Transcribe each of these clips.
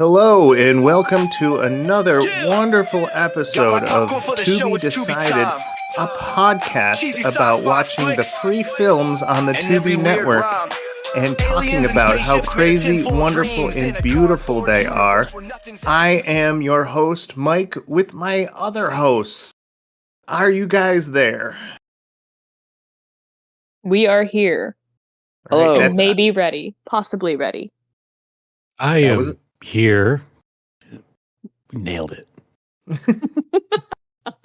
Hello and welcome to another wonderful episode of Tubi Decided, a podcast about watching the free films on the Tubi network and talking about how crazy, wonderful, and beautiful they are. I am your host, Mike, with my other hosts. Are you guys there? We are here. Hello. And maybe ready. Possibly ready. I am here. We nailed it.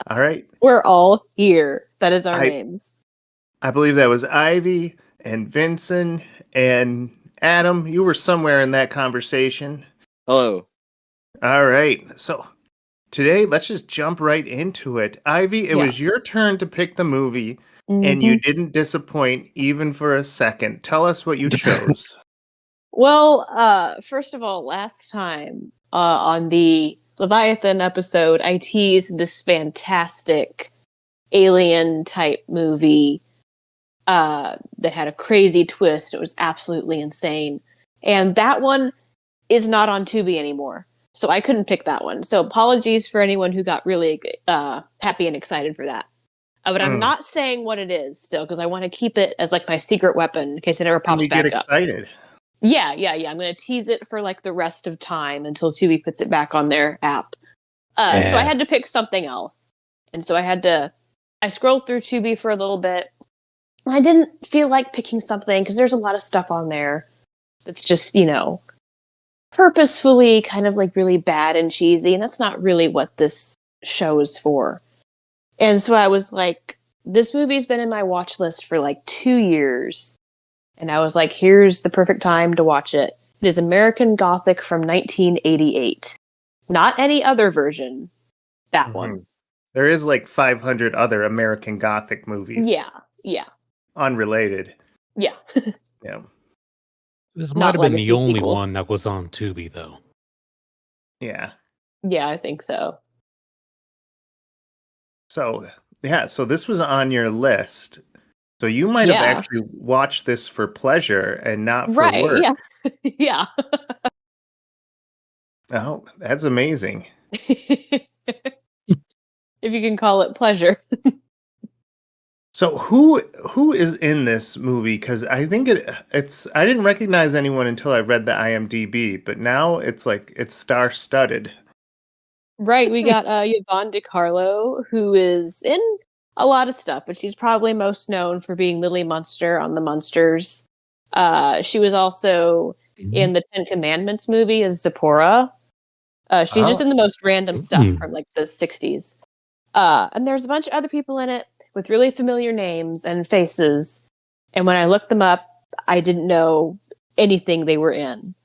All right. We're all here. That is our names. I believe that was Ivy and Vincent and Adam. You were somewhere in that conversation. Hello. All right. So today, let's just jump right into it. Ivy, it was your turn to pick the movie, and you didn't disappoint even for a second. Tell us what you chose. Well, first of all, last time on the Leviathan episode, I teased this fantastic alien-type movie that had a crazy twist. It was absolutely insane. And that one is not on Tubi anymore. So I couldn't pick that one. So apologies for anyone who got really happy and excited for that. But I'm not saying what it is still, because I want to keep it as like my secret weapon in case it never pops back up. Get excited. Yeah. I'm going to tease it for like the rest of time until Tubi puts it back on their app. So I had to pick something else. And so I scrolled through Tubi for a little bit. And I didn't feel like picking something because there's a lot of stuff on there that's just, purposefully kind of like really bad and cheesy. And that's not really what this show is for. And so I was like, this movie's been in my watch list for like 2 years. And I was like, here's the perfect time to watch it. It is American Gothic from 1988. Not any other version. That one. There is like 500 other American Gothic movies. Yeah. Unrelated. Yeah. Yeah. This might have been the only one that was on Tubi, though. Yeah. Yeah, I think so. So this was on your list. So you might have actually watched this for pleasure and not for work. Yeah. Oh, that's amazing. If you can call it pleasure. So who is in this movie? Because I think it's I didn't recognize anyone until I read the IMDb, but now it's like it's star-studded. Right, we got Yvonne DiCarlo, who is in a lot of stuff, but she's probably most known for being Lily Munster on The Munsters. She was also in the Ten Commandments movie as Zipporah. She's just in the most random stuff from like the 60s. And there's a bunch of other people in it with really familiar names and faces. And when I looked them up, I didn't know anything they were in.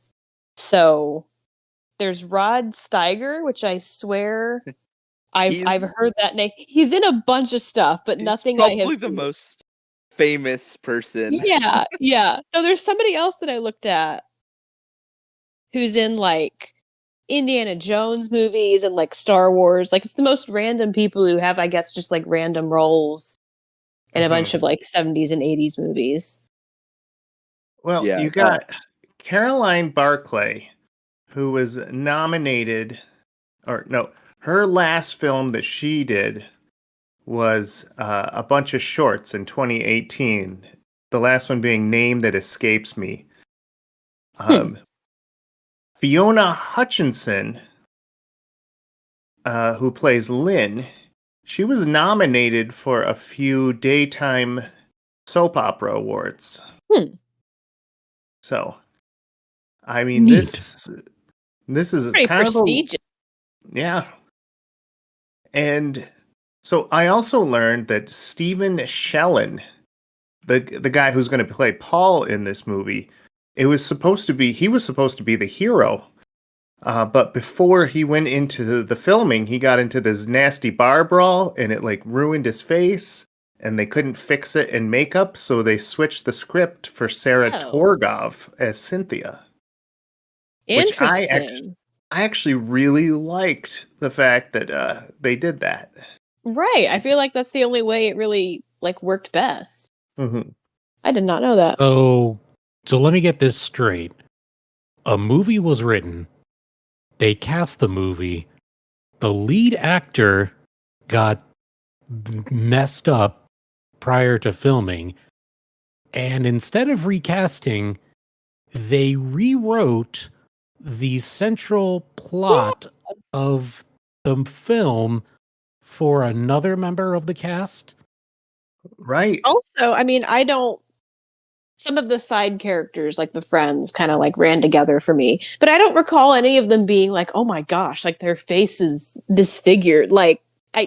So there's Rod Steiger, which I swear I've heard that name. He's in a bunch of stuff, but nothing I have probably the most famous person. Yeah. No, there's somebody else that I looked at who's in like Indiana Jones movies and like Star Wars. Like it's the most random people who have, I guess, just like random roles in a bunch of like 70s and 80s movies. Well, you got Caroline Barclay, who was nominated, her last film that she did was a bunch of shorts in 2018. The last one being Name That Escapes Me. Fiona Hutchinson, who plays Lynn, she was nominated for a few daytime soap opera awards. So, I mean, this is pretty kind prestigious. Yeah. And so I also learned that Stephen Shellen, the guy who's going to play Paul in this movie, he was supposed to be the hero. But before he went into the filming, he got into this nasty bar brawl and it like ruined his face and they couldn't fix it in makeup. So they switched the script for Sarah Torgov as Cynthia. Interesting. I actually really liked the fact that they did that. Right. I feel like that's the only way it really like worked best. I did not know that. So let me get this straight. A movie was written they cast the movie, the lead actor got messed up prior to filming, and instead of recasting, they rewrote the central plot of the film for another member of the cast. Right. Also, I mean, I don't. Some of the side characters, like the friends, kind of like ran together for me, but I don't recall any of them being like, "Oh my gosh!" Like their face is disfigured. Like I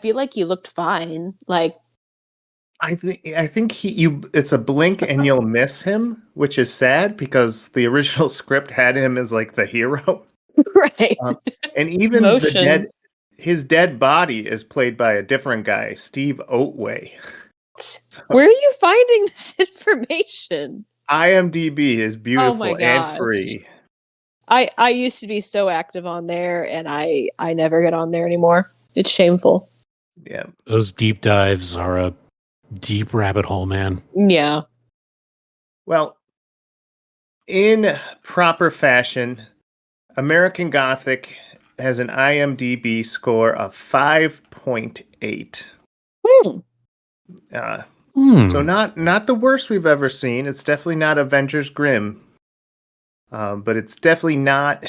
feel like you looked fine. Like I think it's a blink and you'll miss him, which is sad because the original script had him as like the hero. right, And even motion. his dead body is played by a different guy, Steve Oatway. Where are you finding this information? IMDb is Oh my beautiful and gosh. free. I used to be so active on there, and I never get on there anymore. It's shameful. Yeah. Those deep dives are a deep rabbit hole, man. Yeah. Well, in proper fashion, American Gothic has an IMDb score of 5.8. Hmm. So not the worst we've ever seen. It's definitely not Avengers Grimm, but it's definitely not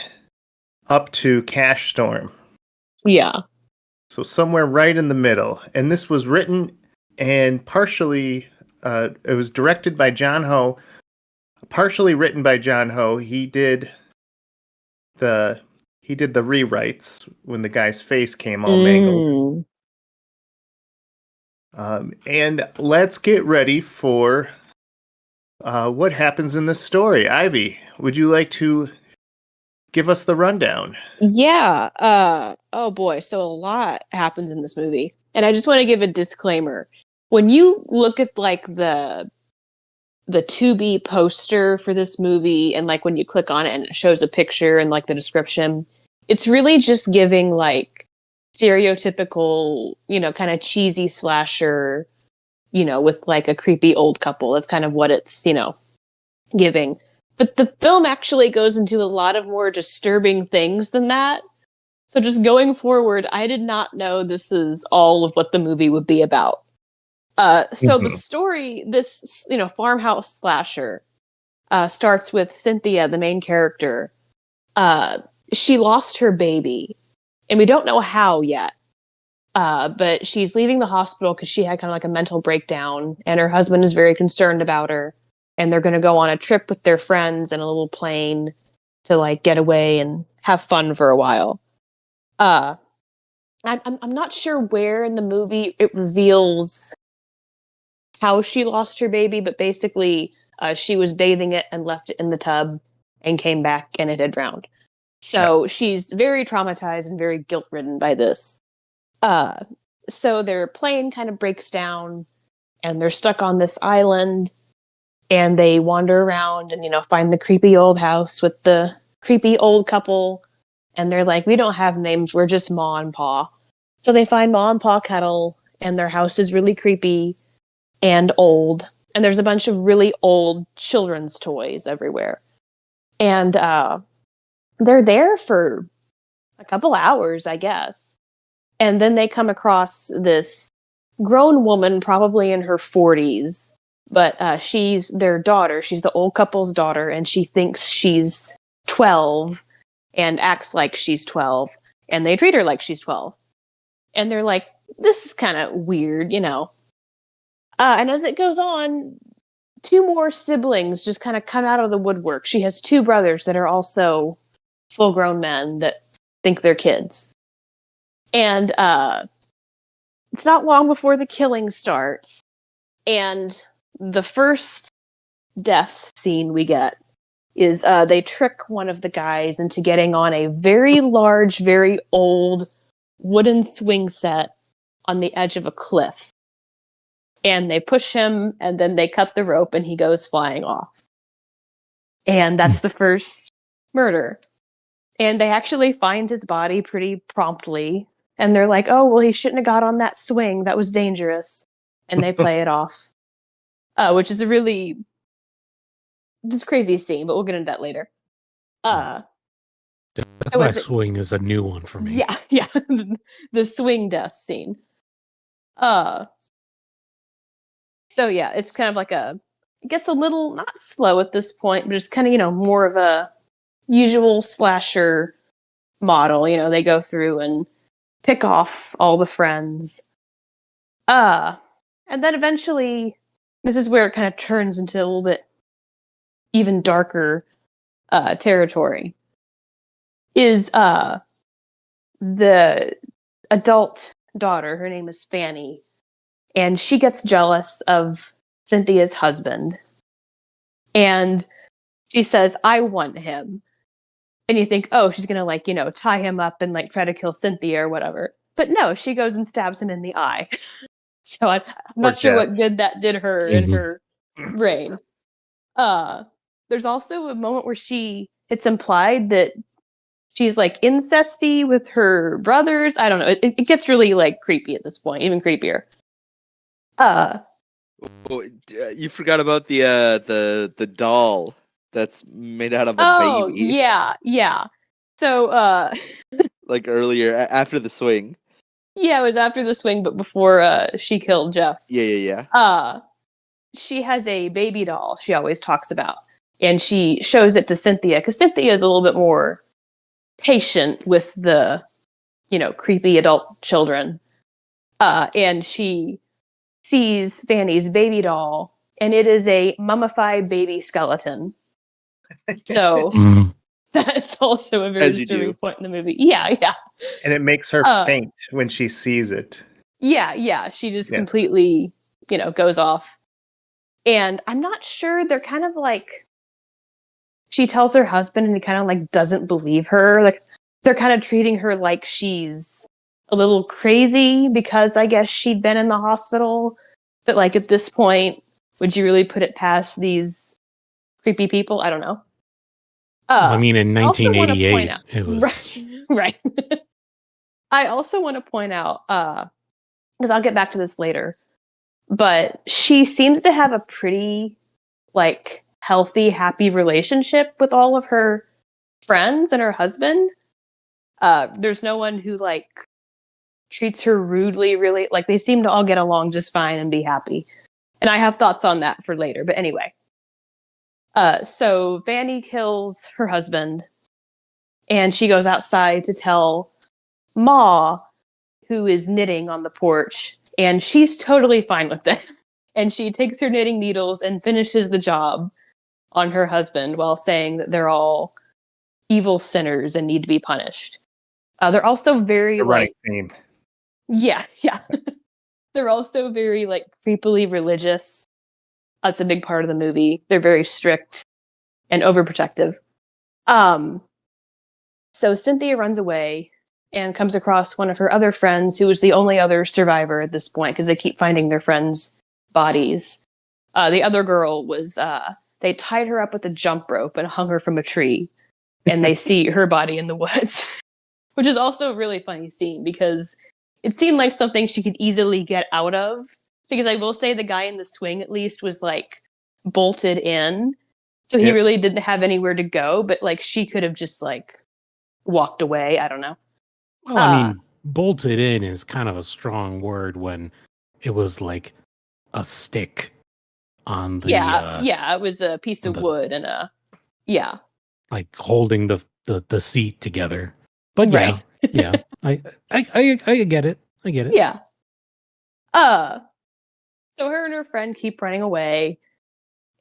up to Cash Storm. Yeah. So somewhere right in the middle. And this was written and partially, it was directed by John Ho, partially written by John Ho. He did the rewrites when the guy's face came all mangled. And let's get ready for what happens in this story. Ivy, would you like to give us the rundown? Yeah. Oh boy. So a lot happens in this movie. And I just want to give a disclaimer. When you look at like the Tubi poster for this movie, and like when you click on it and it shows a picture and like the description, it's really just giving like stereotypical, kind of cheesy slasher, with like a creepy old couple. That's kind of what it's, giving. But the film actually goes into a lot of more disturbing things than that. So just going forward, I did not know this is all of what the movie would be about. So the story, this, farmhouse slasher, starts with Cynthia, the main character. She lost her baby, and we don't know how yet. But she's leaving the hospital because she had kind of like a mental breakdown, and her husband is very concerned about her. And they're going to go on a trip with their friends in a little plane to like get away and have fun for a while. I'm not sure where in the movie it reveals how she lost her baby, but basically she was bathing it and left it in the tub and came back and it had drowned. So she's very traumatized and very guilt-ridden by this. So their plane kind of breaks down and they're stuck on this island, and they wander around and, find the creepy old house with the creepy old couple. And they're like, we don't have names. We're just Ma and Pa. So they find Ma and Pa Kettle, and their house is really creepy and old. And there's a bunch of really old children's toys everywhere. And they're there for a couple hours, I guess. And then they come across this grown woman, probably in her 40s. But she's their daughter. She's the old couple's daughter, and she thinks she's 12 and acts like she's 12. And they treat her like she's 12. And they're like, this is kind of weird, And as it goes on, two more siblings just kind of come out of the woodwork. She has two brothers that are also full-grown men that think they're kids. And it's not long before the killing starts. And the first death scene we get is they trick one of the guys into getting on a very large, very old wooden swing set on the edge of a cliff. And they push him, and then they cut the rope, and he goes flying off. And that's the first murder. And they actually find his body pretty promptly. And they're like, oh, well, he shouldn't have got on that swing. That was dangerous. And they play it off. Which is a really just crazy scene, but we'll get into that later. That's So why is it- swing is a new one for me. Yeah. The swing death scene. So yeah, it's kind of like it gets a little, not slow at this point, but just kind of, more of a usual slasher model. They go through and pick off all the friends. And then eventually, this is where it kind of turns into a little bit even darker territory. Is the adult daughter, her name is Fanny, and she gets jealous of Cynthia's husband. And she says, I want him. And you think, oh, she's going to tie him up and try to kill Cynthia or whatever. But no, she goes and stabs him in the eye. So I'm not sure what good that did her in her brain. There's also a moment where it's implied that she's incesty with her brothers. I don't know. It gets really creepy at this point, even creepier. You forgot about the doll that's made out of a baby. Yeah. So earlier after the swing. Yeah, it was after the swing, but before she killed Jeff. Yeah. She has a baby doll she always talks about, and she shows it to Cynthia because Cynthia is a little bit more patient with the creepy adult children. And she sees Fanny's baby doll, and it is a mummified baby skeleton. So that's also a very disturbing point in the movie. Yeah. And it makes her faint when she sees it. Yeah. She just completely, goes off. And I'm not sure, they're kind of she tells her husband and he kind of doesn't believe her. They're kind of treating her like she's a little crazy because I guess she'd been in the hospital. But at this point, would you really put it past these creepy people? I don't know. I mean, in 1988, it was... Right. I also want to point out, because I'll get back to this later, but she seems to have a pretty, healthy, happy relationship with all of her friends and her husband. There's no one who, treats her rudely, really. They seem to all get along just fine and be happy. And I have thoughts on that for later, but anyway. So Fanny kills her husband, and she goes outside to tell Ma, who is knitting on the porch, and she's totally fine with it. And she takes her knitting needles and finishes the job on her husband while saying that they're all evil sinners and need to be punished. They're also very running theme. Yeah. They're also very creepily religious. That's a big part of the movie. They're very strict and overprotective. So Cynthia runs away and comes across one of her other friends who was the only other survivor at this point because they keep finding their friends' bodies. The other girl was, they tied her up with a jump rope and hung her from a tree, and they see her body in the woods, which is also a really funny scene because it seemed like something she could easily get out of. Because I will say the guy in the swing at least was bolted in, so he really didn't have anywhere to go, but she could have just walked away. I don't know. Well, I mean, bolted in is kind of a strong word when it was a stick on the... Yeah, it was a piece of wood and holding the seat together. But right. yeah, I get it. I get it. Yeah. So her and her friend keep running away,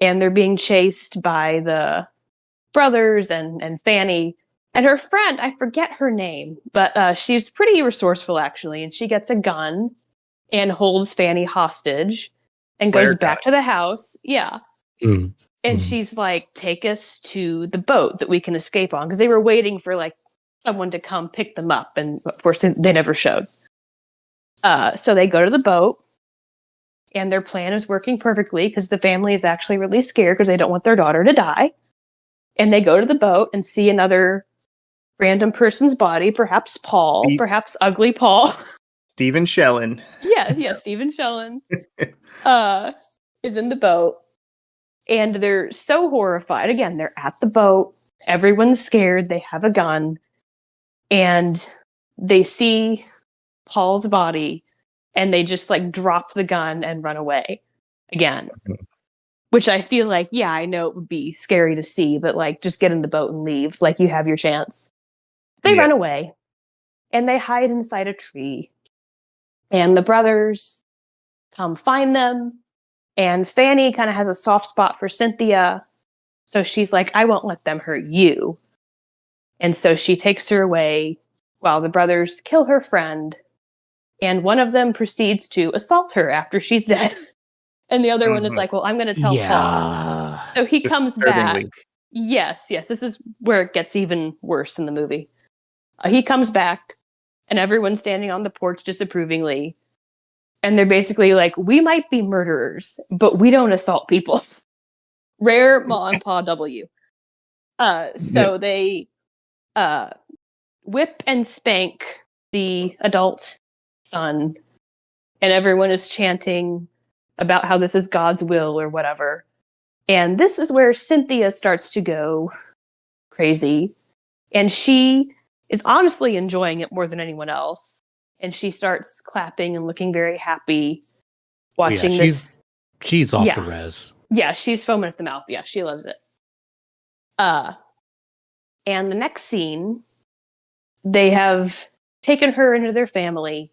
and they're being chased by the brothers and Fanny. And her friend, I forget her name, but she's pretty resourceful, actually. And she gets a gun and holds Fanny hostage and goes back to the house. Yeah. And she's take us to the boat that we can escape on. Because they were waiting for, someone to come pick them up. And, of course, they never showed. So they go to the boat. And their plan is working perfectly because the family is actually really scared because they don't want their daughter to die. And they go to the boat and see another random person's body, perhaps Paul, perhaps ugly Paul. Stephen Shellen. Yeah, Stephen Shellen is in the boat. And they're so horrified. Again, they're at the boat. Everyone's scared. They have a gun. and they see Paul's body, and they just like drop the gun and run away again. Which I feel like, yeah, I know it would be scary to see, but like just get in the boat and leave. Like you have your chance. They run away and they hide inside a tree. And the brothers come find them. And Fanny kind of has a soft spot for Cynthia. So she's like, I won't let them hurt you. And so she takes her away while the brothers kill her friend. And one of them proceeds to assault her after she's dead. And the other one is like, well, I'm going to tell Paul. So he comes back. Yes. This is where it gets even worse in the movie. He comes back, and everyone's standing on the porch disapprovingly. And they're basically like, we might be murderers, but we don't assault people. Rare Ma and Pa W. So they whip and spank the adult son, and everyone is chanting about how this is God's will or whatever. And this is where Cynthia starts to go crazy. And she is honestly enjoying it more than anyone else. And she starts clapping and looking very happy watching this. She's off the res. Yeah, she's foaming at the mouth. Yeah, she loves it. And the next scene, they have taken her into their family.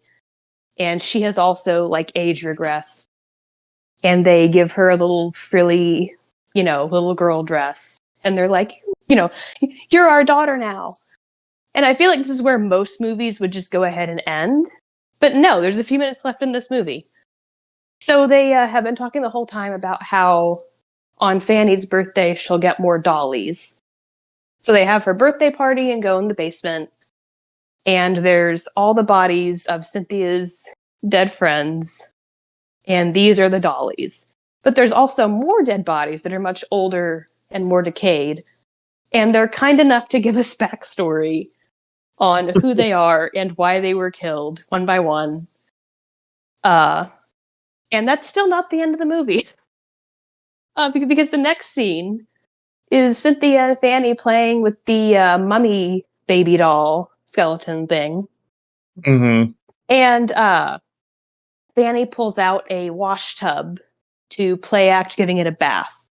And she has also like age regressed. And they give her a little frilly, little girl dress. And they're like, you're our daughter now. And I feel like this is where most movies would just go ahead and end. But no, there's a few minutes left in this movie. So they have been talking the whole time about how on Fanny's birthday, she'll get more dollies. So they have her birthday party and go in the basement. And there's all the bodies of Cynthia's dead friends. And these are the dollies. But there's also more dead bodies that are much older and more decayed. And they're kind enough to give us backstory on who they are and why they were killed one by one. And that's still not the end of the movie. Because the next scene is Cynthia and Fanny playing with the mummy baby doll skeleton thing. Mm-hmm. And Fanny pulls out a wash tub to play act giving it a bath.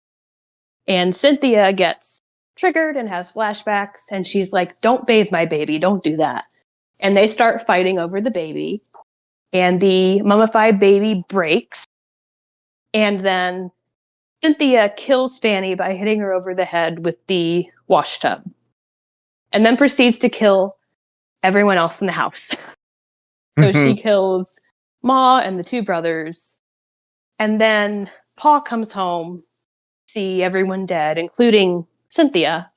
And Cynthia gets triggered and has flashbacks, and she's like, don't bathe my baby, don't do that. And they start fighting over the baby, and the mummified baby breaks. And then Cynthia kills Fanny by hitting her over the head with the wash tub. And then proceeds to kill everyone else in the house. So she kills Ma and the two brothers. And then Pa comes home, see everyone dead, including Cynthia.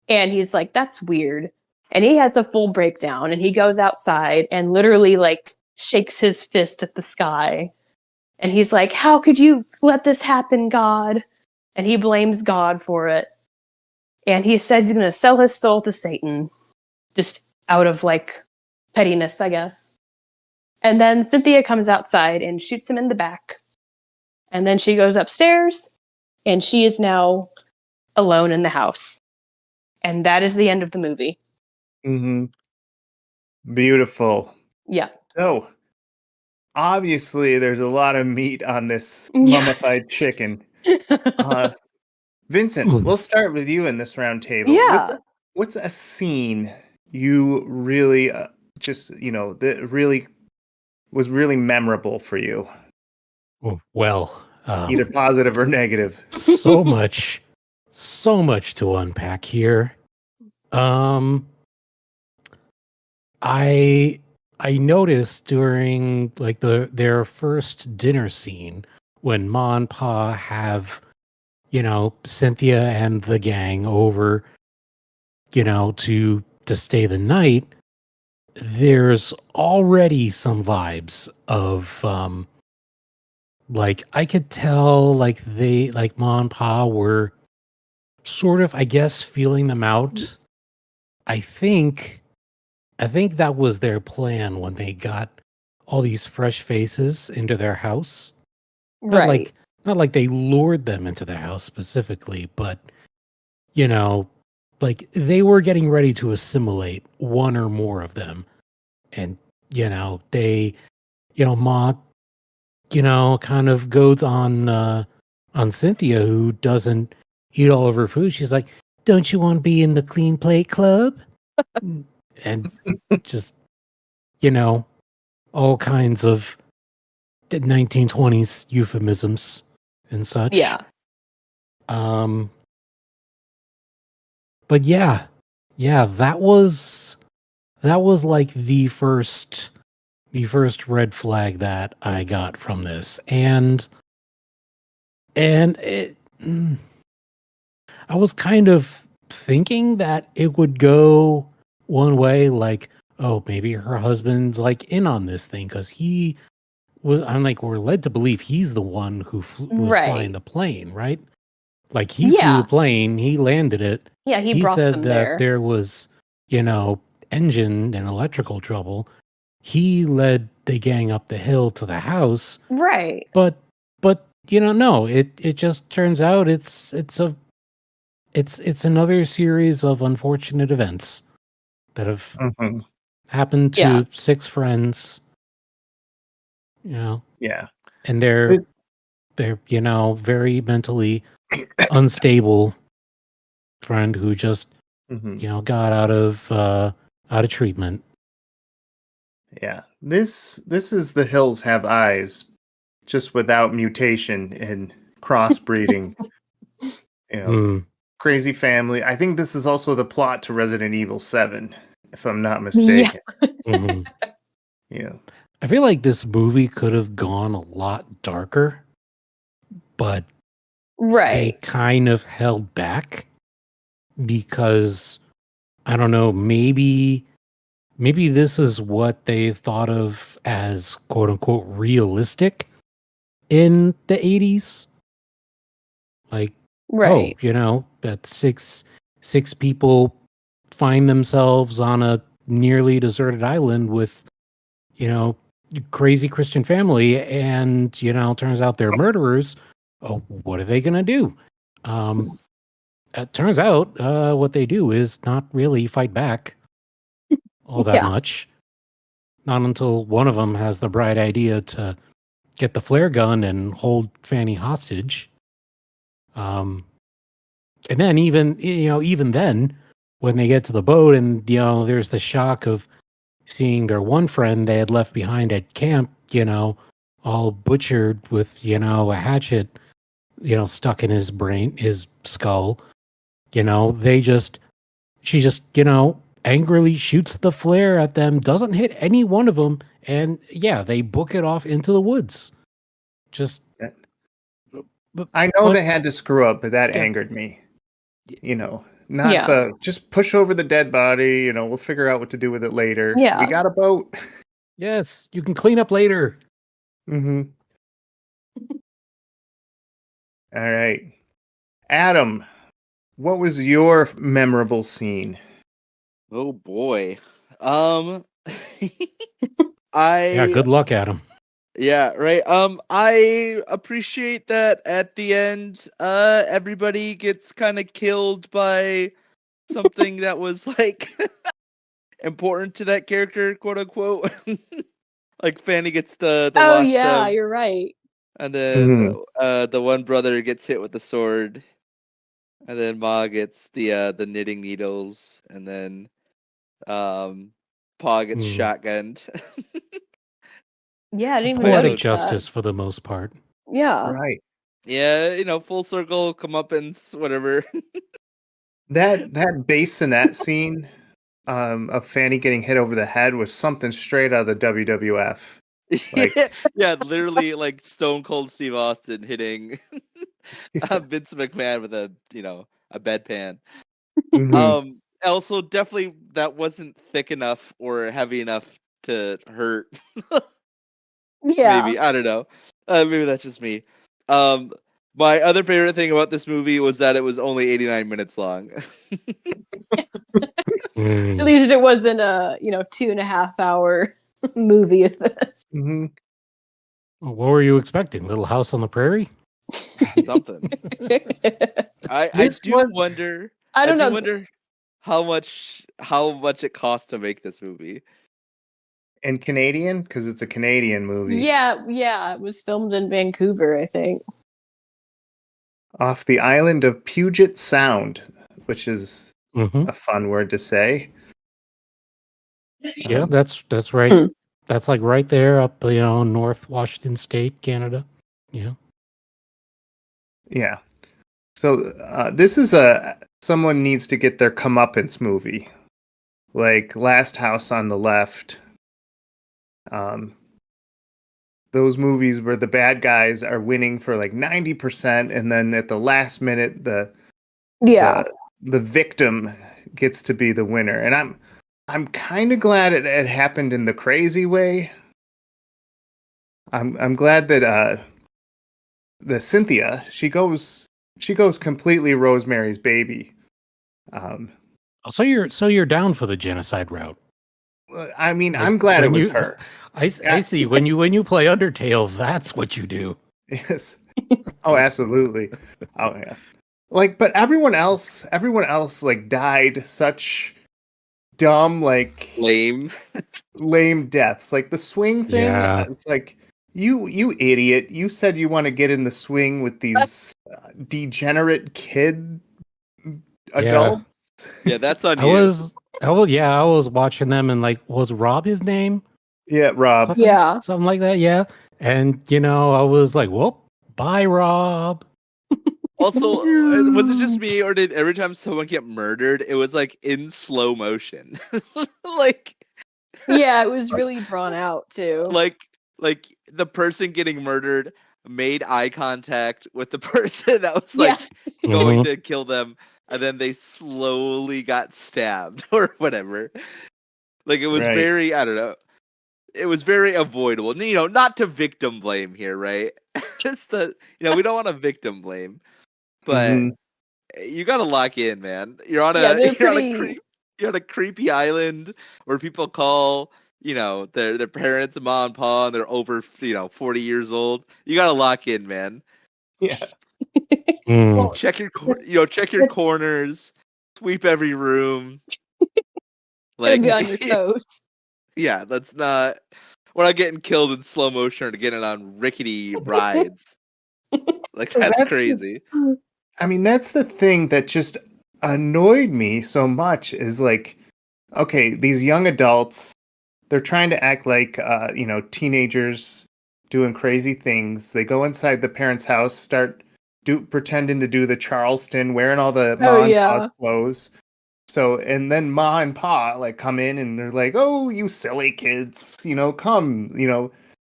And he's like, that's weird. And he has a full breakdown, and he goes outside and literally like shakes his fist at the sky. And he's like, how could you let this happen, God? And he blames God for it. And he says he's going to sell his soul to Satan, just out of like pettiness, I guess. And then Cynthia comes outside and shoots him in the back. And then she goes upstairs, and she is now alone in the house. And that is the end of the movie. Mm-hmm. Beautiful. Yeah. So, obviously, there's a lot of meat on this mummified chicken. Vincent, we'll start with you in this round table. Yeah. What's a scene you really that really was really memorable for you? Well, either positive or negative. so much to unpack here. I noticed during like their first dinner scene when Ma and Pa have, Cynthia and the gang over, to stay the night. There's already some vibes of like I could tell like Ma and Pa were sort of, I guess, feeling them out. I think that was their plan when they got all these fresh faces into their house. Right. Not like they lured them into the house specifically, but like they were getting ready to assimilate one or more of them. And, they, Ma, kind of goads on Cynthia, who doesn't eat all of her food. She's like, don't you want to be in the clean plate club? And just, all kinds of 1920s euphemisms and such. Yeah. But yeah, that was like the first red flag that I got from this. And it, I was kind of thinking that it would go one way, like, oh, maybe her husband's like in on this thing, because we're led to believe he's the one who was flying the plane, right? Like, he flew the plane, he landed it. Yeah, he brought said them that there. there was, engine and electrical trouble. He led the gang up the hill to the house. Right. But no, it just turns out it's another series of unfortunate events that have happened to 6 friends. Yeah. And they're very mentally unstable friend who just got out of treatment. Yeah. This is The Hills Have Eyes, just without mutation and crossbreeding. Crazy family. I think this is also the plot to Resident Evil 7, if I'm not mistaken. Yeah. I feel like this movie could have gone a lot darker, but they kind of held back because, I don't know, maybe this is what they thought of as quote unquote realistic in the 80s. Like, that six people find themselves on a nearly deserted island with, crazy Christian family, and, turns out they're murderers. Oh, what are they going to do? It turns out what they do is not really fight back all that much. Not until one of them has the bright idea to get the flare gun and hold Fanny hostage. And then even then, when they get to the boat and, there's the shock of seeing their one friend they had left behind at camp, all butchered with, a hatchet, stuck in his skull. She just, angrily shoots the flare at them, doesn't hit any one of them, and they book it off into the woods. Just, I know they had to screw up, but that angered me. Just push over the dead body. We'll figure out what to do with it later. Yeah. We got a boat. Yes, you can clean up later. Mm-hmm. All right. Adam, what was your memorable scene? Oh boy. Good luck, Adam. Yeah, right. I appreciate that at the end, everybody gets kind of killed by something that was like important to that character, quote unquote. Like Fanny gets the washtub, you're right. and then the one brother gets hit with the sword, and then Ma gets the knitting needles, and then Pa gets shotgunned. Yeah, I didn't even Poetic notice justice that. for the most part. Yeah. Right. Yeah, full circle, comeuppance, whatever. That bassinet scene of Fanny getting hit over the head was something straight out of the WWF. Like, yeah, literally like Stone Cold Steve Austin hitting Vince McMahon with a bedpan. Also, definitely that wasn't thick enough or heavy enough to hurt. Yeah. Maybe, I don't know. Maybe that's just me. My other favorite thing about this movie was that it was only 89 minutes long. At least it wasn't a 2.5 hour movie of this. Mm-hmm. What were you expecting? Little House on the Prairie? Something. I do wonder. I don't know. Wonder. how much it cost to make this movie? And Canadian, because it's a Canadian movie. Yeah, it was filmed in Vancouver, I think. Off the island of Puget Sound, which is Hmm. a fun word to say. Yeah, that's right. Hmm. That's like right there up, North Washington State, Canada. Yeah. Yeah. So this is someone needs to get their comeuppance movie, like Last House on the Left. Those movies where the bad guys are winning for like 90%, and then at the last minute Yeah. the victim gets to be the winner. And I'm kind of glad it happened in the crazy way. I'm glad that the Cynthia, she goes completely Rosemary's Baby. Oh, so you're down for the genocide route. I mean, Like I'm glad it when was you, her. I see when you play Undertale, that's what you do. Yes. Oh, absolutely. Oh, yes. Like, but everyone else like died such dumb, like Lame. lame deaths. Like the swing thing. Yeah. It's like you idiot. You said you want to get in the swing with these degenerate kid Yeah. adults. Yeah, that's on I you. was I was watching them and like was Rob his name? Yeah, Rob. Yeah. Something like that, yeah. And I was like, well, bye, Rob. Also, was it just me, or did every time someone get murdered, it was like in slow motion? like, Yeah, it was really drawn out too. like, like the person getting murdered made eye contact with the person that was Yeah. like going Mhm. to kill them, and then they slowly got stabbed or whatever. Like it was Right. very, I don't know. It was very avoidable. Not to victim blame here, right? It's we don't want to victim blame, but Mhm. you gotta lock in, man. You're on Yeah, a they're you're on a pretty. you're on a creepy island where people call their parents mom and pa, and they're over 40 years old. You gotta lock in, man. Yeah. Mm. Check your corners, sweep every room. Gotta Like be on your toes. yeah, we're not getting killed in slow motion or getting on rickety rides. Like So that's that's crazy. I mean, that's the thing that just annoyed me so much is like, okay, these young adults, they're trying to act like, teenagers doing crazy things. They go inside the parents' house, start pretending to do the Charleston, wearing all the Oh ma and pa's yeah. clothes. So, and then ma and pa like come in and they're like, "Oh, you silly kids, come,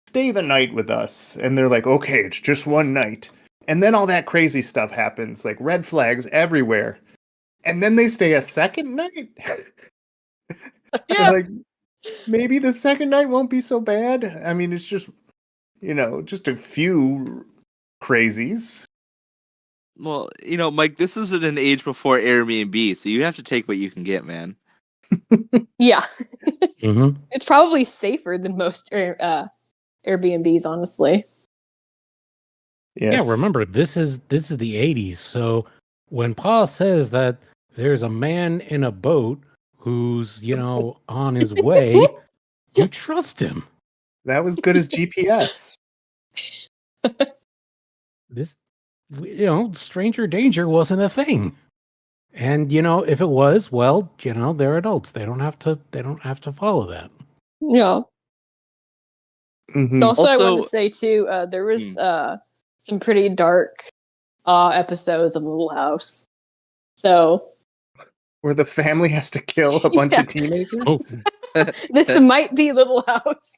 stay the night with us." And they're like, "Okay, it's just one night." And then all that crazy stuff happens, like red flags everywhere. And then they stay a second night. Yeah. Like maybe the second night won't be so bad. I mean, it's just, just a few crazies. Well, Mike, this is at an age before Airbnb, so you have to take what you can get, man. Yeah. Hmm. It's probably safer than most Airbnbs, honestly. Yeah, Yes. remember this is the 80s. So when Pa says that there's a man in a boat who's, on his way, you trust him. That was good as GPS. This stranger danger wasn't a thing. And if it was, well, they're adults. They don't have to follow that. Yeah. Mhm. Also, I wanted to Also, say too, there was some pretty dark episodes of Little House. So Where the family has to kill a bunch Yeah. of teenagers. Oh, this might be Little House.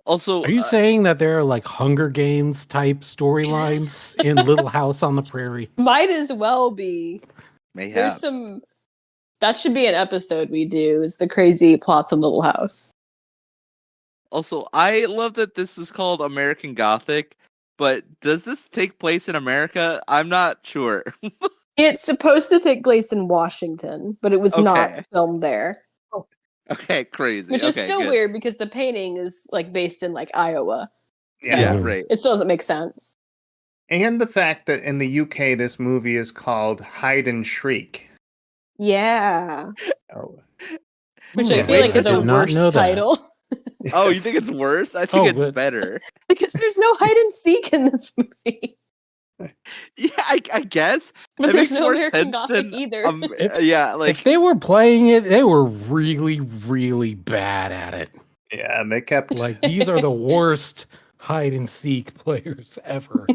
also, are you saying that there are like Hunger Games type storylines in Little House on the Prairie? Might as well be. There's mayhaps. some. That should be an episode we do. Is the crazy plots of Little House. Also, I love that this is called American Gothic, but does this take place in America? I'm not sure. It's supposed to take place in Washington, but it was not Okay. filmed there, Okay, crazy. which is Okay, still good. weird because the painting is like based in like Iowa. So Yeah, Mhm. right. it still doesn't make sense. And the fact that in the UK this movie is called Hide and Shriek. Yeah. Oh, Which I Yeah, feel like I is a did not worse know that. title. Oh, you yes. think it's worse? I think Oh, it's but better. Because there's no hide and seek in this movie. Yeah, I guess But it there's makes no more American sense Gothic than either. yeah, if like they were playing it, they were really, really bad at it. Yeah, and they kept Like these are the worst hide and seek players ever.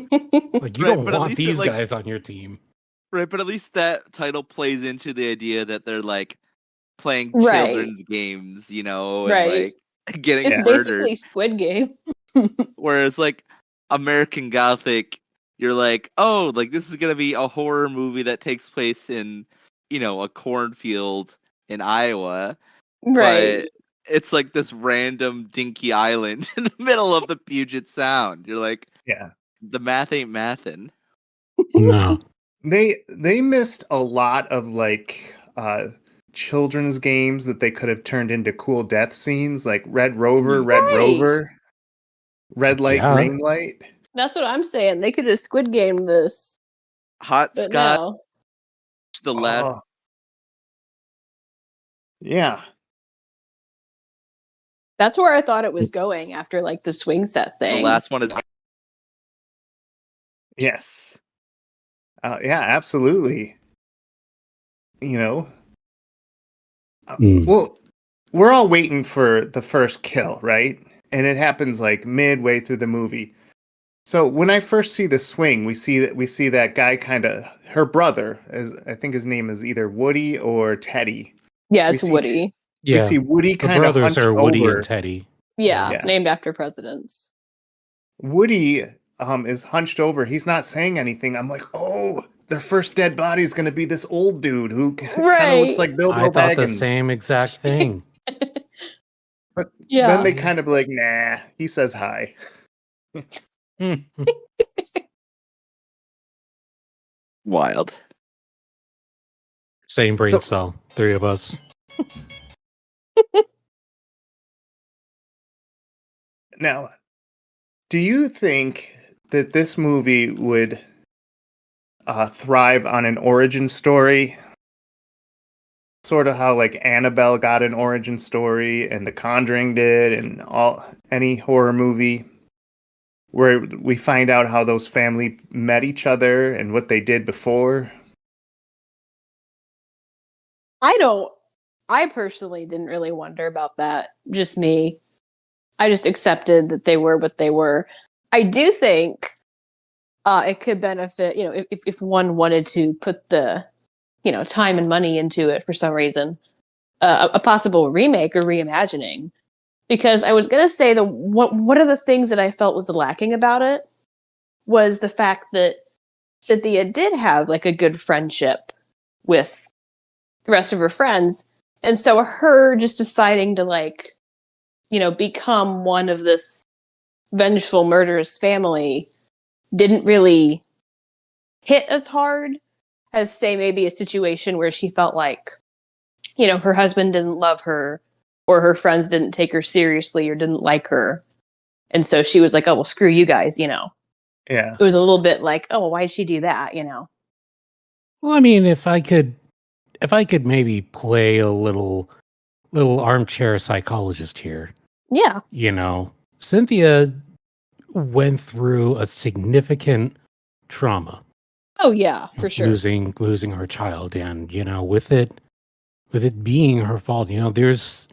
Like you right, don't but at want least it these like guys on your team. right, but at least that title plays into the idea that they're like playing Right. children's games, you know, and Right. like getting It's Yeah. murdered. basically Squid Game. Whereas like American Gothic, you're like, oh, like this is gonna be a horror movie that takes place in, you know, a cornfield in Iowa, Right. but it's like this random dinky island in the middle of the Puget Sound. You're like, yeah. the math ain't mathin'. No. They missed a lot of like children's games that they could have turned into cool death scenes, like Red Rover, Red Right. Rover, Red Light, Yeah. Green Light. That's what I'm saying. They could have Squid Game this, Hot but Scotch, no. the last Oh, yeah. That's where I thought it was going after like the swing set the thing. last one is Yes. Yeah, absolutely. You know, Mm. well, we're all waiting for the first kill, right? And it happens like midway through the movie. So when I first see the swing, we see that guy kind of her brother, as I think his name is either Woody or Teddy. Yeah, We it's see Woody. we Yeah. see Woody The kind of brothers hunched are Woody and over. Teddy. Yeah, Yeah. named after presidents. Woody is hunched over. He's not saying anything. I'm like, oh, their first dead body is going to be this old dude who kind of looks Right. like Bilbo I thought the Baggins. same exact thing. But Yeah. then they kind of like, nah. He says hi. Mm. wild. Same brain So- cell. Three of us. Now, do you think that this movie would thrive on an origin story? Sort of how like Annabelle got an origin story and The Conjuring did, and any horror movie where we find out how those family met each other and what they did before. I personally didn't really wonder about that. Just me. I just accepted that they were what they were. I do think it could benefit, if one wanted to put the, time and money into it for some reason, a possible remake or reimagining. Because I was gonna say one of the things that I felt was lacking about it was the fact that Cynthia did have like a good friendship with the rest of her friends, and so her just deciding to like, become one of this vengeful murderous family didn't really hit as hard as say maybe a situation where she felt like, her husband didn't love her or her friends didn't take her seriously or didn't like her. And so she was like, oh, well, screw you guys, Yeah. It was a little bit like, oh, why'd she do that, Well, I mean, if I could maybe play a little armchair psychologist here. Yeah. Cynthia went through a significant trauma. Oh, yeah, for sure. Losing her child, and with it being her fault, there's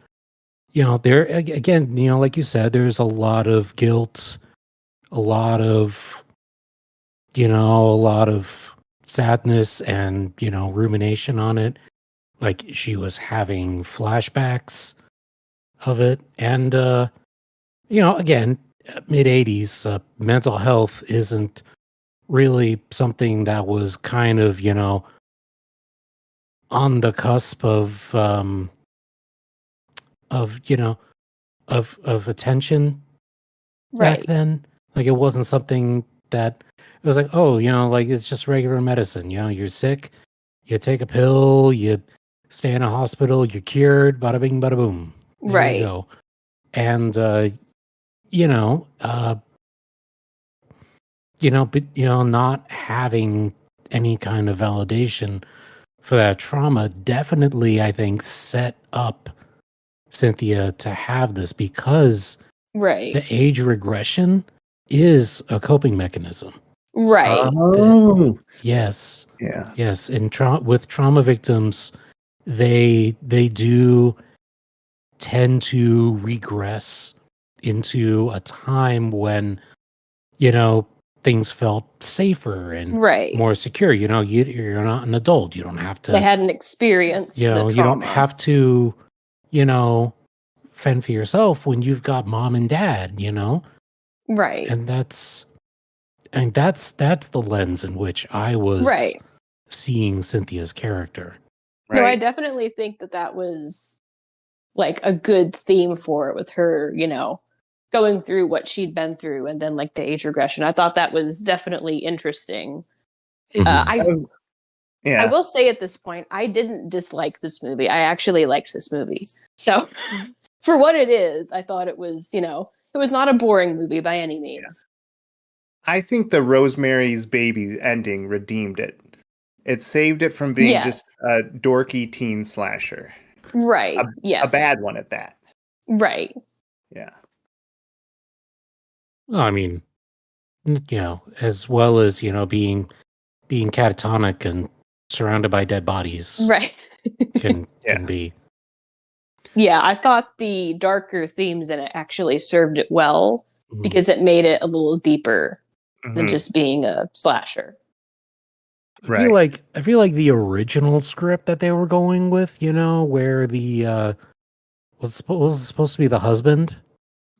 there again, like you said, there's a lot of guilt, a lot of sadness and rumination on it. Like she was having flashbacks of it, and again, mid 80s, mental health isn't really something that was kind of on the cusp of attention back Right. then. Like it wasn't something that it was like, oh, like it's just regular medicine. You're sick, you take a pill, you stay in a hospital, you're cured, bada bing, bada boom. There Right. you go. And but not having any kind of validation trauma definitely, I think, set up Cynthia to have this because Right. the age regression is a coping mechanism. Right. Oh, Yes. yeah. Yes. And with trauma victims, they do tend to regress into a time when, things felt safer and Right. more secure. You're not an adult. You don't have They to, hadn't experienced the trauma. you don't have to, you know, fend for yourself when you've got mom and dad, Right. and that's the lens in which I was Right. seeing Cynthia's character. No, I Right. definitely think that was like a good theme for it with her, going through what she'd been through and then like the age regression. I thought that was definitely interesting. That was- I yeah. will say at this point, I didn't dislike this movie. I actually liked this movie. So for what it is, I thought it was, it was not a boring movie by any means. I think the Rosemary's Baby ending redeemed it. It saved it from being Yes. just a dorky teen slasher. Right. Yes. A bad one at that. Right. Yeah. Well, I mean, as well as being catatonic and surrounded by dead bodies, Right. can Yeah. be. Yeah, I thought the darker themes in it actually served it well Mhm. because it made it a little deeper than Mhm. just being a slasher. I feel like the original script that they were going with, where the was supposed to be the husband,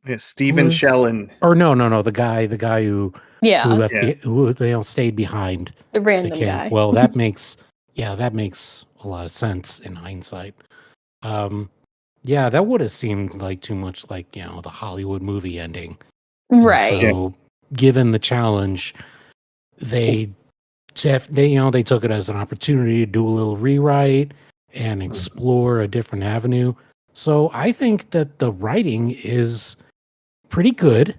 Yeah, Stephen was- Shellen. or no, the guy who Yeah, left Yeah. who stayed behind the the random camp. guy. Well, that makes a lot of sense in hindsight. Yeah, that would have seemed like too much like the Hollywood movie ending. And Right. so, given the challenge, they they took it as an opportunity to do a little rewrite and explore a different avenue. So I think that the writing is pretty good.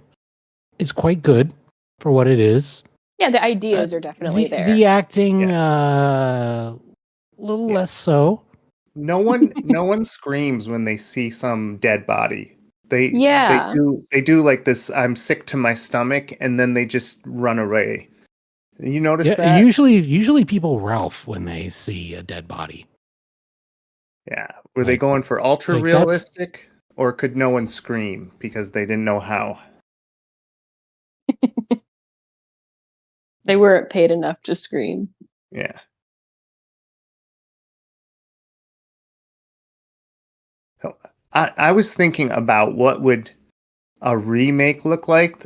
It's quite good for what it is. Yeah, the ideas are definitely there. The acting, a little less so. No one screams when they see some dead body. They do like this I'm sick to my stomach and then they just run away. You notice Yeah, that? usually people Ralph when they see a dead body. Yeah. Were they Like- going for ultra like that's- realistic or could no one scream because they didn't know how? They weren't paid enough to scream. Yeah. So I was thinking about what would a remake look like,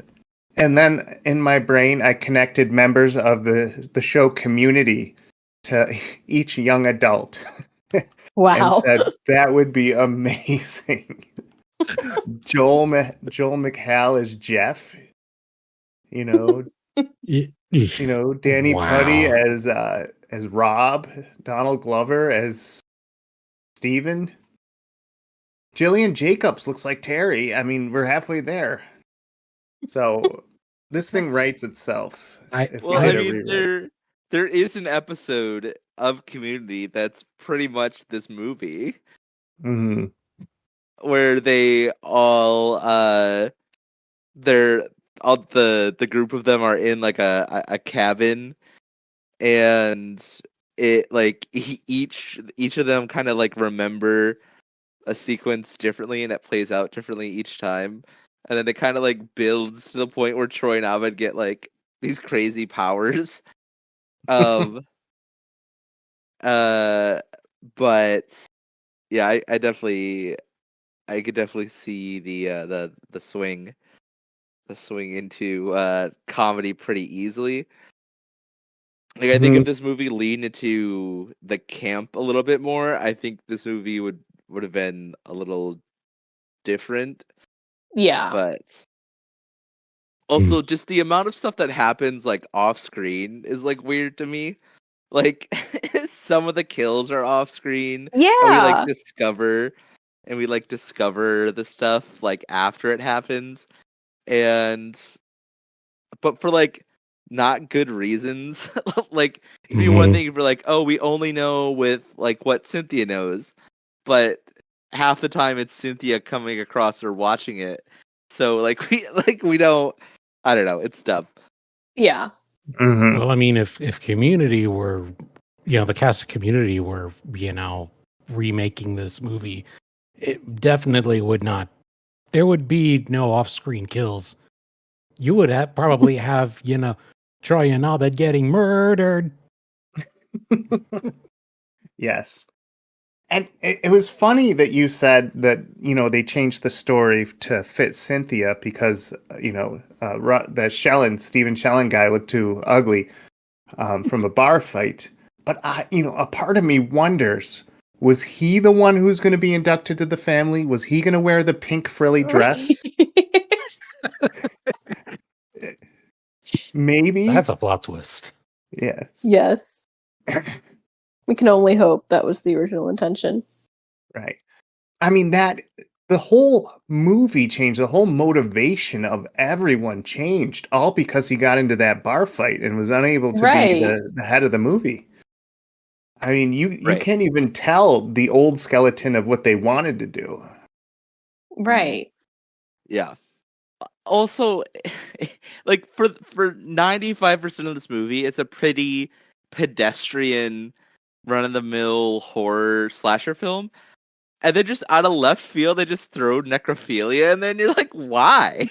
and then in my brain I connected members of the show Community to each young adult and Wow. said that would be amazing. Joel McHale as Jeff, you know, Danny Wow. Putty as Rob, Donald Glover as Steven. Jillian Jacobs looks like Terry. I mean, we're halfway there. So this thing writes itself. If Well, we I did a mean, rewrite. there is an episode of Community that's pretty much this movie Mhm. where they all they're all the group of them are in like a cabin, and it like each of them kind of like remember a sequence differently, and it plays out differently each time, and then it kind of like builds to the point where Troy and Abed get like these crazy powers. um but yeah, I definitely could definitely see the swing into comedy pretty easily. Like, I think if this movie leaned into the camp a little bit more, I think this movie would have been a little different. Yeah. But also, just the amount of stuff that happens like off screen is like weird to me. Like some of the kills are off screen, and we Yeah. like discover the stuff like after it happens. And but for like not good reasons. Like it'd be one Mhm. thing if you're like, oh, we only know with like what Cynthia knows, but half the time it's Cynthia coming across or watching it. So like we don't. I don't know. It's dumb. Yeah. Mhm. Well, I mean, if Community were, the cast of Community were, remaking this movie, it definitely would not. There would be no off-screen kills. You would probably have, Troy and Abed getting murdered. Yes. And it was funny that you said that, they changed the story to fit Cynthia because, that Stephen Shellen guy looked too ugly from a bar fight. But, a part of me wonders, was he the one who's going to be inducted to the family? Was he going to wear the pink frilly dress? Maybe. That's a plot twist. Yes. Yes. We can only hope that was the original intention. Right. I mean, the whole movie changed, the whole motivation of everyone changed, all because he got into that bar fight and was unable to be Right. the head of the movie. I mean, you Right. can't even tell the old skeleton of what they wanted to do. Right. Yeah. Also, like for 95% of this movie, it's a pretty pedestrian, run of the mill horror slasher film. And then just out of left field, they just throw necrophilia, and then you're like, why?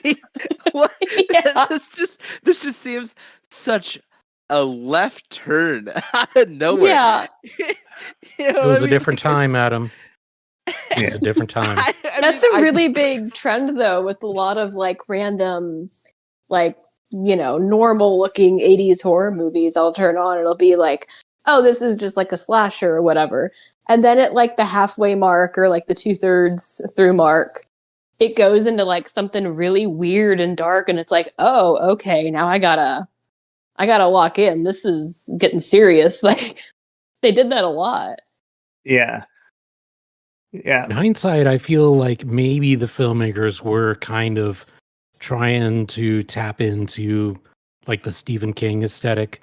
What? Yeah. This just seems such a left turn out of nowhere. Yeah. You know It what was I a mean? different Like, time, Adam. It was Yeah. a different time. That's a really big trend though, with a lot of like random, like, normal looking 80s horror movies. I'll turn on, it'll be like, oh, this is just like a slasher or whatever. And then at like the halfway mark or like the 2/3 through mark, it goes into like something really weird and dark, and it's like, oh, okay, now I gotta lock in. This is getting serious. Like they did that a lot. Yeah. In Yeah. hindsight, I feel like maybe the filmmakers were kind of trying to tap into like the Stephen King aesthetic.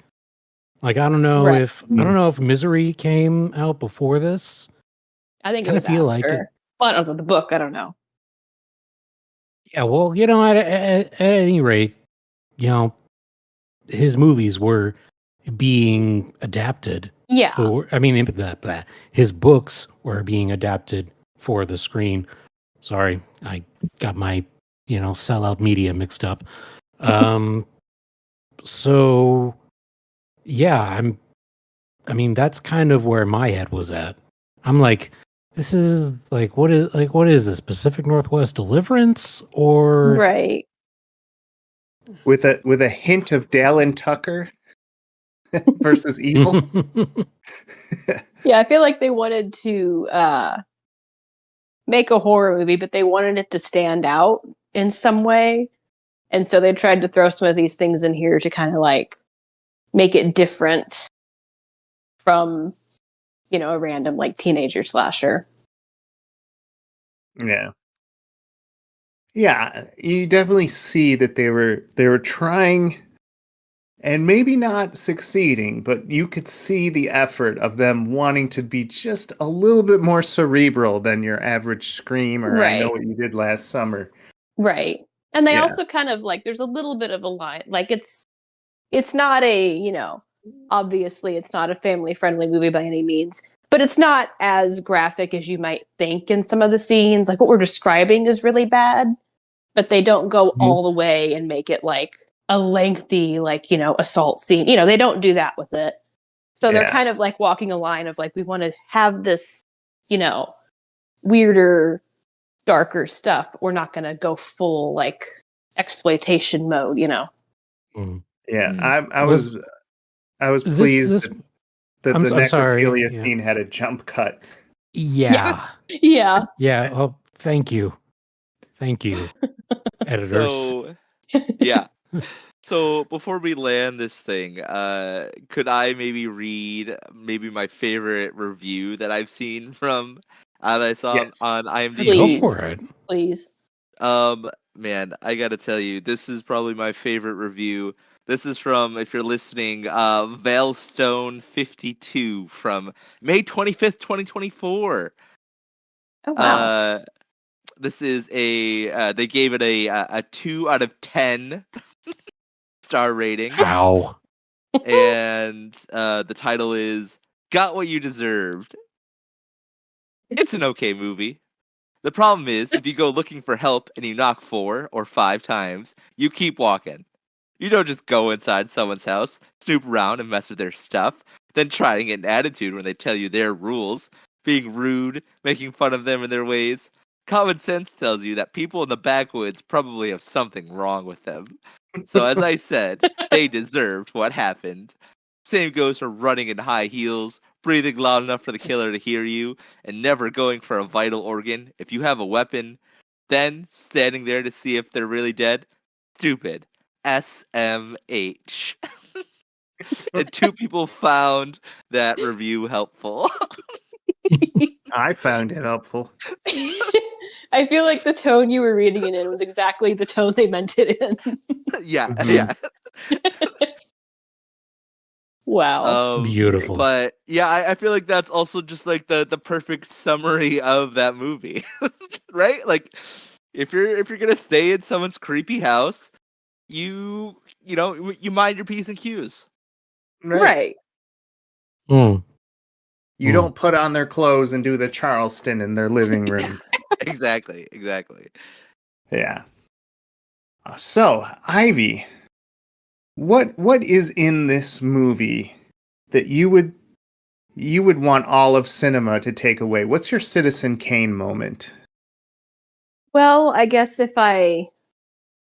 Like I don't know Right. if Misery came out before this. I think it Kind of was feel like it. after. Well, I don't know the book. I don't know. Yeah, well, at any rate, his movies were being adapted Yeah. for. I mean, his books were being adapted for the screen. Sorry, I got my sellout media mixed up. So yeah, I mean, that's kind of where my head was at. I'm like, this is what is this, Pacific Northwest Deliverance or Right. With a hint of Dallin Tucker versus evil. Yeah, I feel like they wanted to make a horror movie, but they wanted it to stand out in some way. And so they tried to throw some of these things in here to kind of like make it different from, a random like teenager slasher. Yeah. Yeah, you definitely see that they were trying and maybe not succeeding, but you could see the effort of them wanting to be just a little bit more cerebral than your average Scream or I Know Right. What You Did Last Summer. Right. And they Yeah. also kind of like there's a little bit of a line. Like it's not a, obviously it's not a family friendly movie by any means, but it's not as graphic as you might think in some of the scenes. Like what we're describing is really bad, but they don't go Mhm. all the way and make it like a lengthy, like, assault scene. They don't do that with it. So they're Yeah. kind of like walking a line of like, we want to have this, weirder, darker stuff, but we're not going to go full like exploitation mode, Mm. Yeah, Mm. I was this pleased that I'm the sorry. necrophilia Yeah. scene had a jump cut. Yeah. Yeah. Yeah. Oh, thank you. Thank you, editors. So yeah. So before we land this thing, could I maybe read maybe my favorite review that I've seen from that I saw Yes. on IMDb? Go Please. for it. Please. Man, I gotta tell you, this is probably my favorite review This is from, if you're listening, Veilstone 52 from May 25th, 2024. Oh wow. This is they gave it a 2 out of 10 star rating. How? And the title is Got What You Deserved. It's an okay movie. The problem is, if you go looking for help and you knock 4 or 5 times, you keep walking. You don't just go inside someone's house, snoop around and mess with their stuff, then try to get an attitude when they tell you their rules, being rude, making fun of them and their ways. Common sense tells you that people in the backwoods probably have something wrong with them. So as I said, they deserved what happened. Same goes for running in high heels, breathing loud enough for the killer to hear you, and never going for a vital organ. If you have a weapon, then standing there to see if they're really dead. Stupid. SMH. And 2 people found that review helpful. I found it helpful. I feel like the tone you were reading it in was exactly the tone they meant it in. Yeah, Mhm. yeah. Wow. Beautiful. But yeah, I feel like that's also just like the perfect summary of that movie. Right? Like if you're gonna stay in someone's creepy house, you know, you mind your P's and Q's. Right. Mm. You don't put on their clothes and do the Charleston in their living room. Exactly. Yeah. So, Ivy, what is in this movie that you would want all of cinema to take away? What's your Citizen Kane moment? Well, I guess if I